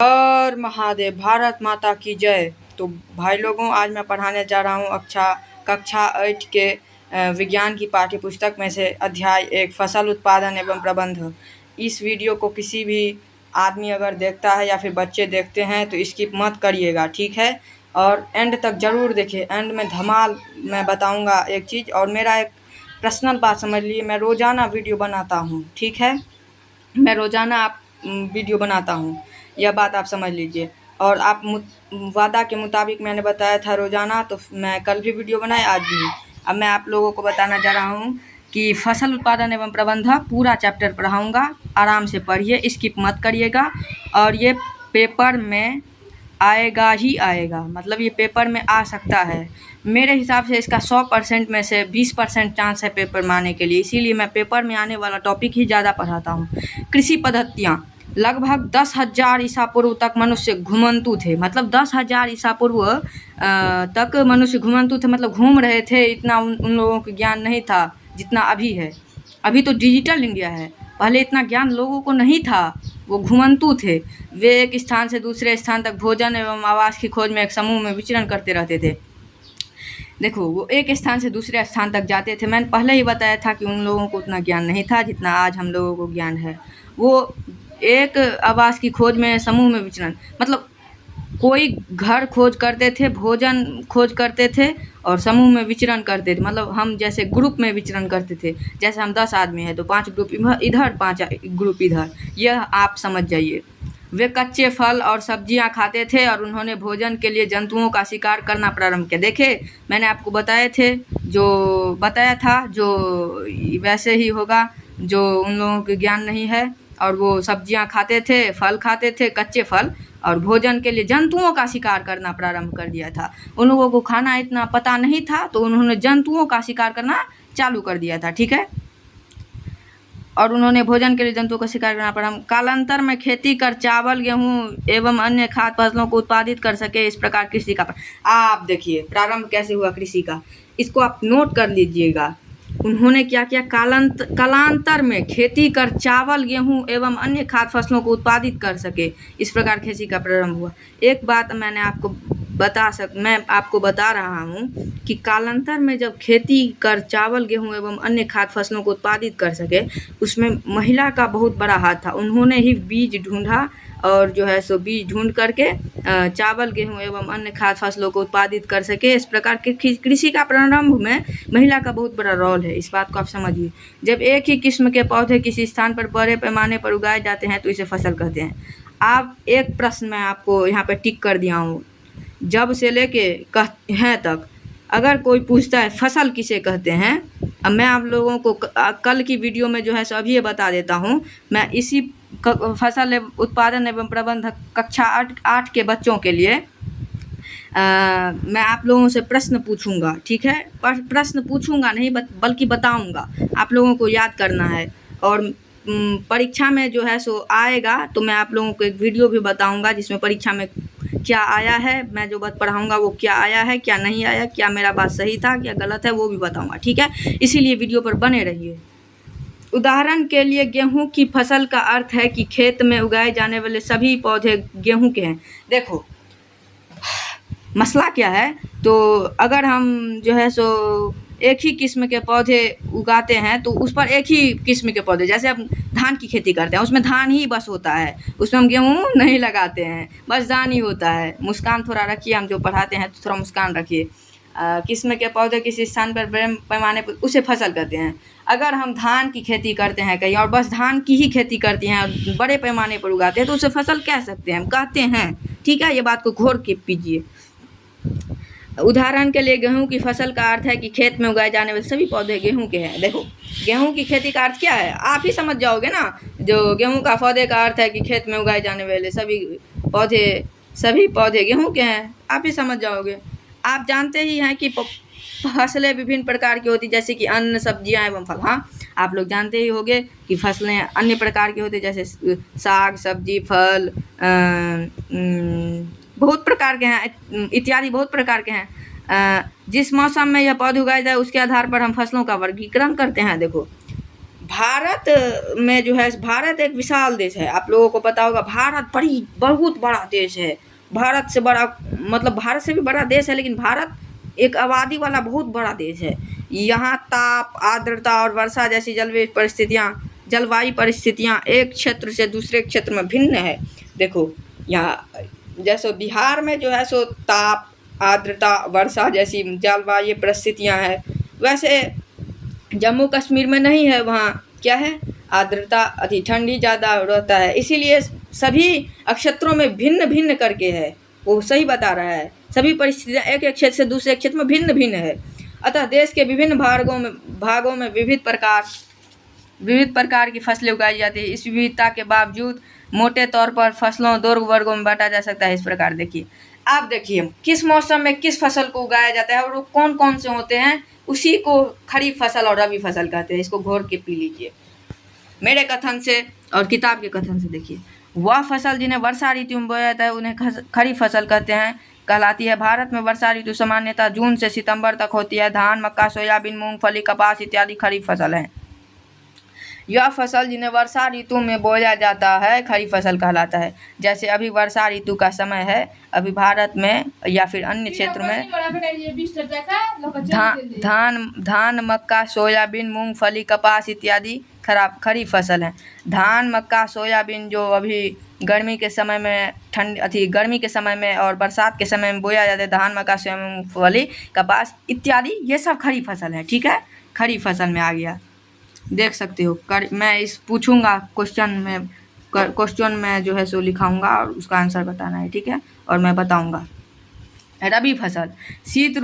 हर महादेव, भारत माता की जय। तो भाई लोगों, आज मैं पढ़ाने जा रहा हूँ कक्षा 8 के विज्ञान की पाठ्य पुस्तक में से अध्याय 1 फसल उत्पादन एवं प्रबंध। इस वीडियो को किसी भी आदमी अगर देखता है या फिर बच्चे देखते हैं तो स्किप मत करिएगा, ठीक है। और एंड तक ज़रूर देखिए, एंड में धमाल मैं बताऊँगा एक चीज़। और मेरा एक पर्सनल बात समझ लीजिए, मैं रोज़ाना वीडियो बनाता हूँ, ठीक है। मैं रोज़ाना वीडियो बनाता हूँ, यह बात आप समझ लीजिए। और आप वादा के मुताबिक मैंने बताया था रोज़ाना, तो मैं कल भी वीडियो बनाए, आज भी। अब मैं आप लोगों को बताना जा रहा हूँ कि फसल उत्पादन एवं प्रबंधन पूरा चैप्टर पढ़ाऊँगा, आराम से पढ़िए, स्किप मत करिएगा। और ये पेपर में आएगा ही आएगा, मतलब ये पेपर में आ सकता है। मेरे हिसाब से इसका 100% में से 20% चांस है पेपर में आने के लिए, इसीलिए मैं पेपर में आने वाला टॉपिक ही ज़्यादा पढ़ाता हूँ। कृषि पद्धतियाँ। लगभग 10,000 ईसा पूर्व तक मनुष्य घुमंतु थे, मतलब 10,000 ईसा पूर्व तक मनुष्य घुमंतु थे, मतलब घूम रहे थे। इतना उन लोगों को ज्ञान नहीं था जितना अभी है। अभी तो डिजिटल इंडिया है, पहले इतना ज्ञान लोगों को नहीं था, वो घुमंतु थे। वे एक स्थान से दूसरे स्थान तक भोजन एवं आवास की खोज में एक समूह में विचरण करते रहते थे। देखो, वो एक स्थान से दूसरे स्थान तक जाते थे। मैंने पहले ही बताया था कि उन लोगों को उतना ज्ञान नहीं था जितना आज हम लोगों को ज्ञान है। वो एक आवास की खोज में समूह में विचरण, मतलब कोई घर खोज करते थे, भोजन खोज करते थे और समूह में विचरण करते थे। मतलब हम जैसे ग्रुप में विचरण करते थे, जैसे हम 10 आदमी हैं तो 5 ग्रुप इधर, 5 ग्रुप इधर, यह आप समझ जाइए। वे कच्चे फल और सब्जियां खाते थे और उन्होंने भोजन के लिए जंतुओं का शिकार करना प्रारंभ किया। देखे, मैंने आपको बताए थे, जो बताया था, जो वैसे ही होगा जो उन लोगों को ज्ञान नहीं है। और वो सब्जियां खाते थे, फल खाते थे, कच्चे फल, और भोजन के लिए जंतुओं का शिकार करना प्रारंभ कर दिया था। उन लोगों को खाना इतना पता नहीं था, तो उन्होंने जंतुओं का शिकार करना चालू कर दिया था, ठीक है। और उन्होंने भोजन के लिए जंतुओं का शिकार करना प्रारंभ। कालांतर में खेती कर चावल, गेहूं एवं अन्य खाद्य फसलों को उत्पादित कर सके, इस प्रकार कृषि का आप देखिए प्रारंभ कैसे हुआ कृषि का, इसको आप नोट कर लीजिएगा। उन्होंने क्या किया, कालांतर में खेती कर चावल, गेहूं एवं अन्य खाद्य फसलों को उत्पादित कर सके, इस प्रकार खेती का प्रारंभ हुआ। एक बात मैं आपको बता रहा हूँ कि कालांतर में जब खेती कर चावल, गेहूं एवं अन्य खाद्य फसलों को उत्पादित कर सके, उसमें महिला का बहुत बड़ा हाथ था। उन्होंने ही बीज ढूंढा और जो है सो बीज ढूंढ करके चावल, गेहूं एवं अन्य खाद्य फसलों को उत्पादित कर सके। इस प्रकार के कृषि का प्रारंभ में महिला का बहुत बड़ा रोल है, इस बात को आप समझिए। जब एक ही किस्म के पौधे किसी स्थान पर बड़े पैमाने पर उगाए जाते हैं तो इसे फसल कहते हैं। आप एक प्रश्न मैं आपको यहाँ पे टिक कर दिया हूँ, जब से लेके हैं तक, अगर कोई पूछता है फसल किसे कहते हैं, अब मैं आप लोगों को कल की वीडियो में जो है सो अभी ये बता देता हूँ। मैं इसी फसल उत्पादन एवं प्रबंधन कक्षा 8 के बच्चों के लिए मैं आप लोगों से प्रश्न पूछूंगा, ठीक है। प्रश्न पूछूंगा नहीं, बल्कि बताऊंगा, आप लोगों को याद करना है। और परीक्षा में जो है सो आएगा तो मैं आप लोगों को एक वीडियो भी बताऊंगा जिसमें परीक्षा में क्या आया है, मैं जो बात पढ़ाऊंगा वो क्या आया है, क्या नहीं आया, क्या मेरा बात सही था, क्या गलत है, वो भी बताऊंगा, ठीक है। इसीलिए वीडियो पर बने रहिए। उदाहरण के लिए, गेहूं की फसल का अर्थ है कि खेत में उगाए जाने वाले सभी पौधे गेहूं के हैं। देखो मसला क्या है, तो अगर हम जो है सो एक ही किस्म के पौधे उगाते हैं तो उस पर एक ही किस्म के पौधे, जैसे हम धान की खेती करते हैं, उसमें धान ही बस होता है, उसमें हम गेहूँ नहीं लगाते हैं, बस धान ही होता है। मुस्कान थोड़ा रखिए, हम जो पढ़ाते हैं तो थोड़ा मुस्कान रखिए। किस्म के पौधे किसी स्थान पर बड़े पैमाने पर, उसे फसल कहते हैं। अगर हम धान की खेती करते हैं कहीं और बस धान की ही खेती करते हैं और बड़े पैमाने पर उगाते हैं तो उसे फसल कह सकते हैं, हम कहते हैं, ठीक है। ये बात को घोर के पीजिए। उदाहरण के लिए, गेहूं की फसल का अर्थ है कि खेत में उगाए जाने वाले सभी पौधे गेहूं के हैं। देखो, गेहूं की खेती का अर्थ क्या है, आप ही समझ जाओगे ना। जो गेहूं का पौधे का अर्थ है कि खेत में उगाए जाने वाले सभी पौधे गेहूं के हैं, आप ही समझ जाओगे। आप जानते ही हैं कि फसलें विभिन्न प्रकार की होती, जैसे कि अन्न, सब्जियां एवं फल। हाँ, आप लोग जानते ही होंगे कि फसलें अन्य प्रकार की होती, जैसे साग, सब्जी, फल, बहुत प्रकार के हैं, इत्यादि बहुत प्रकार के हैं। जिस मौसम में यह पौधे उगाए जाए उसके आधार पर हम फसलों का वर्गीकरण करते हैं। देखो, भारत में जो है, भारत एक विशाल देश है, आप लोगों को पता होगा। भारत बहुत बड़ा देश है। भारत से बड़ा, मतलब भारत से भी बड़ा देश है, लेकिन भारत एक आबादी वाला बहुत बड़ा देश है। यहाँ ताप, आर्द्रता और वर्षा जैसी जलवायु परिस्थितियाँ एक क्षेत्र से दूसरे क्षेत्र में भिन्न है। देखो यहाँ जैसे बिहार में जो है सो ताप, आर्द्रता, वर्षा जैसी जलवायु परिस्थितियाँ है, वैसे जम्मू कश्मीर में नहीं है। वहाँ क्या है, आर्द्रता, अति ठंडी ज़्यादा रहता है। इसीलिए सभी क्षेत्रों में भिन्न भिन्न करके है, वो सही बता रहा है। सभी परिस्थितियाँ एक क्षेत्र से दूसरे क्षेत्र में भिन्न भिन्न है। अतः देश के विभिन्न भागों में विविध प्रकार की फसलें उगाई जाती है। इस विविधता के बावजूद मोटे तौर पर फसलों दो वर्गों में बांटा जा सकता है। इस प्रकार देखिए, आप देखिए किस मौसम में किस फसल को उगाया जाता है और वो कौन कौन से होते हैं, उसी को खरीफ फसल और रबी फसल कहते हैं। इसको घोर के पी लीजिए मेरे कथन से और किताब के कथन से। देखिए, वह फसल जिन्हें वर्षा ऋतु में बोया जाता है उन्हें खरीफ फसल कहलाती है। भारत में वर्षा ऋतु सामान्यतः जून से सितंबर तक होती है। धान, मक्का, सोयाबीन, मूंगफली, कपास इत्यादि खरीफ फसल हैं। यह फसल जिन्हें वर्षा ऋतु में बोया जाता है खरीफ फसल कहलाता है। जैसे अभी वर्षा ऋतु का समय है, अभी भारत में या फिर अन्य क्षेत्र में धान, मक्का, सोयाबीन, मूंगफली, कपास इत्यादि खरीफ फसल हैं। धान, मक्का, सोयाबीन जो अभी गर्मी के समय में गर्मी के समय में और बरसात के समय में बोया जाता है, धान, मक्का, सोयाबीन, मूंगफली, कपास इत्यादि, ये सब खरीफ फसल है। ठीक है, खरीफ फसल में आ गया, देख सकते हो। मैं इस पूछूंगा क्वेश्चन में जो है सो लिखाऊंगा और उसका आंसर बताना है। ठीक है, और मैं बताऊंगा। रबी फसल, शीत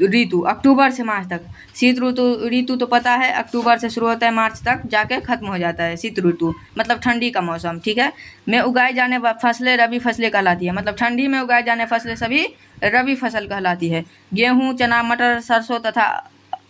ऋतु अक्टूबर से मार्च तक। शीत ऋतु तो पता है, अक्टूबर से शुरू होता है, मार्च तक जाके खत्म हो जाता है। शीत ऋतु मतलब ठंडी का मौसम। ठीक है, में उगाई जाने वाली फसलें रबी फसलें कहलाती है। मतलब ठंडी में उगाई जाने फसलें सभी रबी फसल कहलाती है। गेहूँ, चना, मटर, सरसों तथा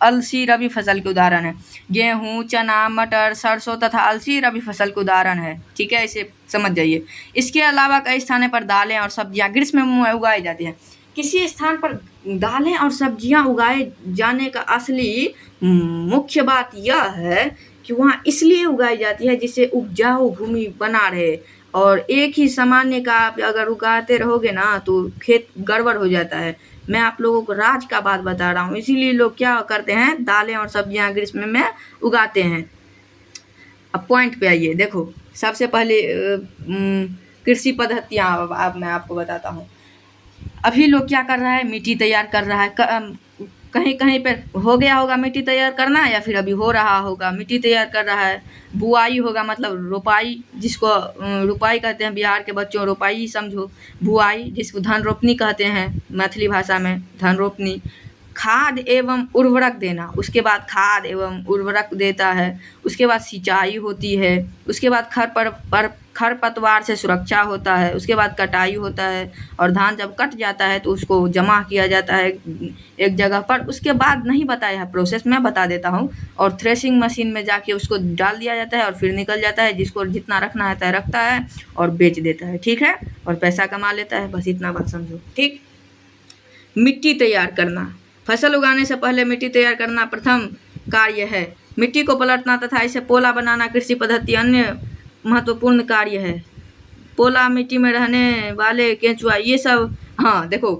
अलसी रबी फसल के उदाहरण है। गेहूँ, चना, मटर, सरसों तथा अलसी रबी फसल के उदाहरण है। ठीक है, इसे समझ जाइए। इसके अलावा कई स्थानों पर दालें और सब्जियां ग्रीष्म में उगाई जाती हैं। किसी स्थान पर दालें और सब्जियां उगाए जाने का असली मुख्य बात यह है कि वहाँ इसलिए उगाई जाती है जिससे उपजाऊ भूमि बना रहे। और एक ही सामान्य का आप अगर उगाते रहोगे ना तो खेत गड़बड़ हो जाता है। मैं आप लोगों को राज का बात बता रहा हूँ, इसीलिए लोग क्या करते हैं, दालें और सब्जियां ग्रीष्म में उगाते हैं। अब पॉइंट पे आइए। देखो, सबसे पहले कृषि पद्धतियाँ अब मैं आपको बताता हूँ। अभी लोग क्या कर रहा है, मिट्टी तैयार कर रहा है। कहीं कहीं पे हो गया होगा मिट्टी तैयार करना, या फिर अभी हो रहा होगा। मिट्टी तैयार कर रहा है, बुआई होगा मतलब रोपाई, जिसको रोपाई कहते हैं बिहार के बच्चों, रोपाई समझो। बुआई जिसको धन रोपनी कहते हैं मैथिली भाषा में, धन रोपनी। खाद एवं उर्वरक देना, उसके बाद खाद एवं उर्वरक देता है। उसके बाद सिंचाई होती है। उसके बाद खरपतवार से सुरक्षा होता है। उसके बाद कटाई होता है, और धान जब कट जाता है तो उसको जमा किया जाता है एक जगह पर। उसके बाद नहीं बताया है प्रोसेस, मैं बता देता हूँ। और थ्रेशिंग मशीन में जाके उसको डाल दिया जाता है और फिर निकल जाता है। जिसको जितना रखना है रखता है और बेच देता है। ठीक है, और पैसा कमा लेता है। बस इतना बात समझो। ठीक, मिट्टी तैयार करना, फसल उगाने से पहले मिट्टी तैयार करना प्रथम कार्य है। मिट्टी को पलटना तथा इसे पोला बनाना कृषि पद्धति अन्य महत्वपूर्ण कार्य है। पोला, मिट्टी में रहने वाले केंचुआ, ये सब। हाँ देखो,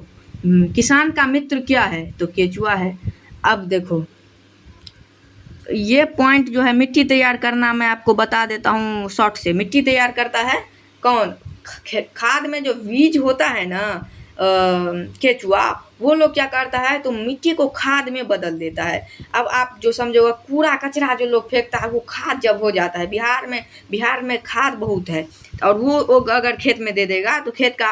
किसान का मित्र क्या है, तो केंचुआ है। अब देखो, ये पॉइंट जो है मिट्टी तैयार करना, मैं आपको बता देता हूँ शॉर्ट से। मिट्टी तैयार करता है कौन, खाद में जो बीज होता है ना, केंचुआ, वो लोग क्या करता है, तो मिट्टी को खाद में बदल देता है। अब आप जो समझोगे, कूड़ा कचरा जो लोग फेंकता है वो खाद जब हो जाता है। बिहार में खाद बहुत है, और वो अगर खेत में दे देगा तो खेत का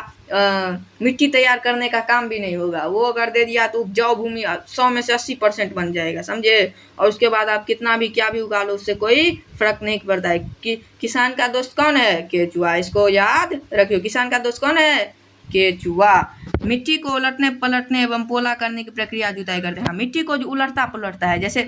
मिट्टी तैयार करने का काम भी नहीं होगा। वो अगर दे दिया तो उपजाऊ भूमि 100 में से 80% बन जाएगा, समझे। और उसके बाद आप कितना भी क्या भी उगा लो, उससे कोई फर्क नहीं पड़ता है। किसान का दोस्त कौन है, केंचुआ। इसको याद रखियो, किसान का दोस्त कौन है, केंचुआ। मिट्टी को उलटने पलटने एवं पोला करने की प्रक्रिया जुताई करते हैं। मिट्टी को जो उलटता पलटता है, जैसे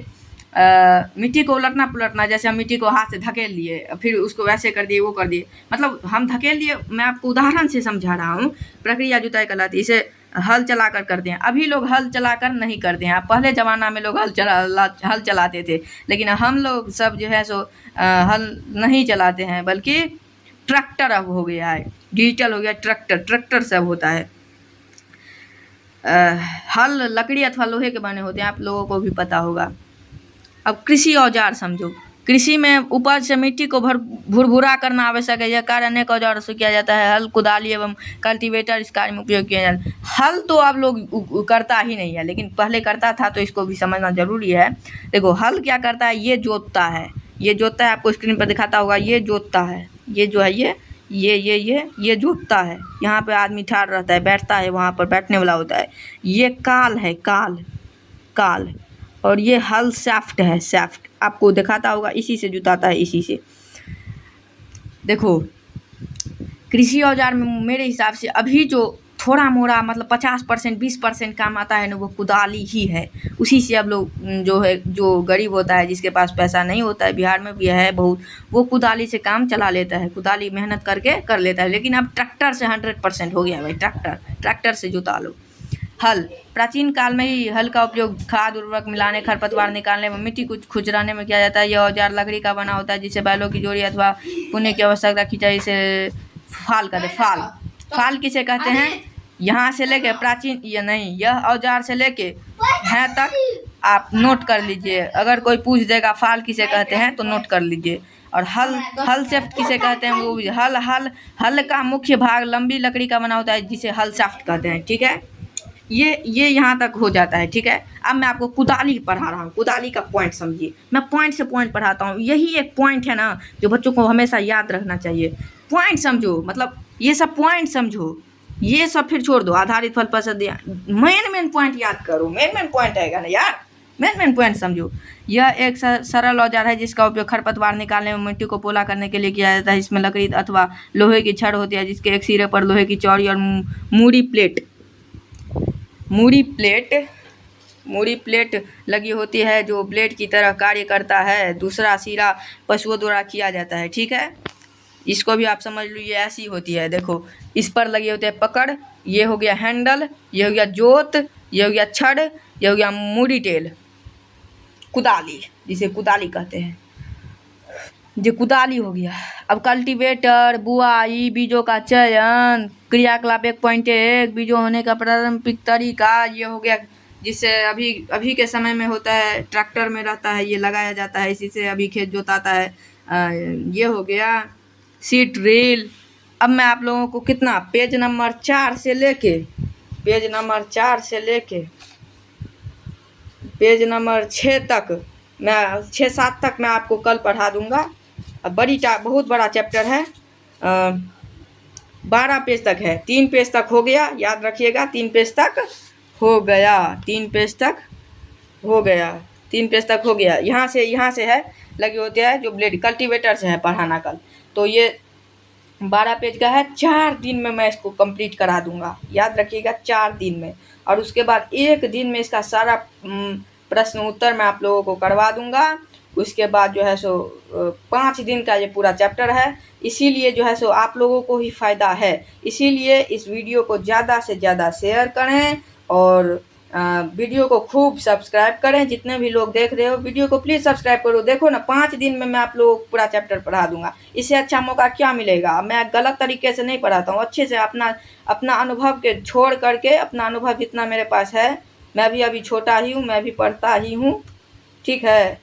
मिट्टी को उलटना पुलटना, जैसे हम मिट्टी को हाथ से धकेल लिए फिर उसको वैसे कर दिए वो कर दिए, मतलब हम धकेल लिए। मैं आपको उदाहरण से समझा रहा हूँ। प्रक्रिया जुताई कहलाती है। इसे हल चलाकर करते हैं। अभी लोग हल चलाकर नहीं करते हैं। पहले ज़माना में लोग हल चलाते थे, लेकिन हम लोग सब जो है सो हल नहीं चलाते हैं, बल्कि ट्रैक्टर अब हो गया है, डिजिटल हो गया ट्रैक्टर से अब होता है। हल लकड़ी अथवा लोहे के बने होते हैं, आप लोगों को भी पता होगा। अब कृषि औजार समझो। कृषि में उपज से मिट्टी को भुरभुरा करना आवश्यक है। यह कार्य अनेक औजारों से किया जाता है। हल, कुदाली एवं कल्टीवेटर इस कार्य में उपयोग किया जाता है। हल तो अब लोग करता ही नहीं है, लेकिन पहले करता था, तो इसको भी समझना जरूरी है। देखो, हल क्या करता है, ये जोतता है, ये जोतता है, आपको स्क्रीन पर दिखाता होगा, ये जोतता है, ये जो है ये जोतता है। यहाँ पे आदमी ठाड़ रहता है, बैठता है, वहाँ पर बैठने वाला होता है। ये काल है, काल। और ये हल शाफ्ट है, शाफ्ट आपको दिखाता होगा, इसी से जुताता है, इसी से। देखो, कृषि औजार में मेरे हिसाब से अभी जो थोड़ा मोड़ा मतलब 50% 20% काम आता है ना, वो कुदाली ही है। उसी से अब लोग जो गरीब होता है, जिसके पास पैसा नहीं होता है, बिहार में भी है बहुत, वो कुदाली से काम चला लेता है, कुदाली मेहनत करके कर लेता है। लेकिन अब ट्रैक्टर से 100% हो गया भाई, ट्रैक्टर से जुता लो। हल, प्राचीन काल में ही हल का उपयोग खाद उर्वरक मिलाने, खरपतवार निकालने में, मिट्टी को खुजराने में किया जाता है। यह औजार लकड़ी का बना होता है, जिसे बैलों की जोड़ी अथवा पुणे की आवश्यकता खिंचाई इसे फाल कहते हैं। फाल किसे कहते हैं? यहाँ से लेके प्राचीन यह औजार से लेके है तक आप नोट कर लीजिए। अगर कोई पूछ देगा फाल किसे कहते हैं तो नोट कर लीजिए। और हल शाफ्ट किसे कहते हैं, वो भी हल का मुख्य भाग लंबी लकड़ी का बना होता है, जिसे हल शाफ्ट कहते हैं। ठीक है, ये यहाँ तक हो जाता है। ठीक है, अब मैं आपको कुदाली पढ़ा रहा हूँ। कुदाली का पॉइंट समझिए, मैं पॉइंट से पॉइंट पढ़ाता हूँ। यही एक पॉइंट है ना जो बच्चों को हमेशा याद रखना चाहिए। पॉइंट समझो, मतलब ये सब पॉइंट समझो, ये सब फिर छोड़ दो। आधारित फल पसंद, मेन पॉइंट याद करो। मेन पॉइंट आएगा ना यार, मेन पॉइंट समझो। यह एक सरल औजार है, जिसका उपयोग खरपतवार निकालने में, मिट्टी को पोला करने के लिए किया जाता है। इसमें लकड़ी अथवा लोहे की छड़ होती है, जिसके एक सिरे पर लोहे की चौड़ी और मूड़ी प्लेट लगी होती है, जो ब्लेड की तरह कार्य करता है। दूसरा सिरा पशुओं द्वारा किया जाता है। ठीक है, इसको भी आप समझ लो, ये ऐसी होती है। देखो, इस पर लगे होते हैं पकड़, ये हो गया हैंडल, ये हो गया जोत, ये हो गया छड़, ये हो गया मूड़ी टेल। कुदाली, जिसे कुदाली कहते हैं, जो कुदाली हो गया। अब कल्टीवेटर, बुआई, बीजों का चयन, क्रियाकलाप 1.1, बीजों होने का पारंपरिक तरीका, ये हो गया, जिससे अभी के समय में होता है, ट्रैक्टर में रहता है, ये लगाया जाता है, इसी से अभी खेत जोताता है। ये हो गया सीड ड्रिल। अब मैं आप लोगों को कितना पेज नंबर 4 से लेके पेज नंबर 6 तक, मैं 6-7 तक मैं आपको कल पढ़ा दूंगा। अब बहुत बड़ा चैप्टर है, 12 पेज तक है। 3 पेज तक हो गया, याद रखिएगा, 3 पेज तक हो गया, 3 पेज तक हो गया, 3 पेज तक हो गया। यहाँ से है लगे होते हैं, जो ब्लेड कल्टीवेटर से है पढ़ाना कल। तो ये 12 पेज का है। 4 दिन में मैं इसको कंप्लीट करा दूंगा, याद रखिएगा, 4 दिन में। और उसके बाद 1 दिन में इसका सारा प्रश्न उत्तर मैं आप लोगों को करवा दूंगा। उसके बाद जो है सो 5 दिन का ये पूरा चैप्टर है। इसीलिए जो है सो आप लोगों को ही फ़ायदा है। इसीलिए इस वीडियो को ज़्यादा से ज़्यादा शेयर करें और वीडियो को खूब सब्सक्राइब करें। जितने भी लोग देख रहे हो वीडियो को प्लीज़ सब्सक्राइब करो। देखो ना, 5 दिन में मैं आप लोगों को पूरा चैप्टर पढ़ा दूंगा। इससे अच्छा मौका क्या मिलेगा? मैं गलत तरीके से नहीं पढ़ाता हूँ, अच्छे से अपना अनुभव के छोड़ करके, अपना अनुभव जितना मेरे पास है, मैं भी अभी छोटा ही हूँ, मैं भी पढ़ता ही हूँ, ठीक है,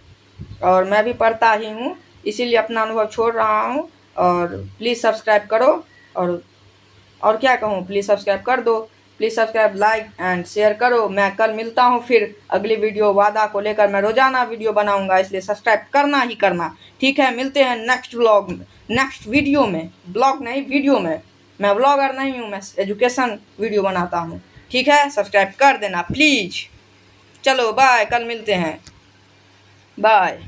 और मैं भी पढ़ता ही हूँ, इसीलिए अपना अनुभव छोड़ रहा हूँ। और प्लीज़ सब्सक्राइब करो, और क्या कहूँ, प्लीज़ सब्सक्राइब कर दो, please subscribe, like and share करो। मैं कल मिलता हूँ फिर अगली वीडियो वादा को लेकर। मैं रोज़ाना वीडियो बनाऊँगा, इसलिए सब्सक्राइब करना ही करना, ठीक है। मिलते हैं नेक्स्ट वीडियो में, ब्लॉग नहीं वीडियो में। मैं ब्लॉगर नहीं हूँ, मैं एजुकेशन वीडियो बनाता हूँ, ठीक है। सब्सक्राइब कर देना प्लीज़। चलो बाय, कल मिलते हैं, बाय।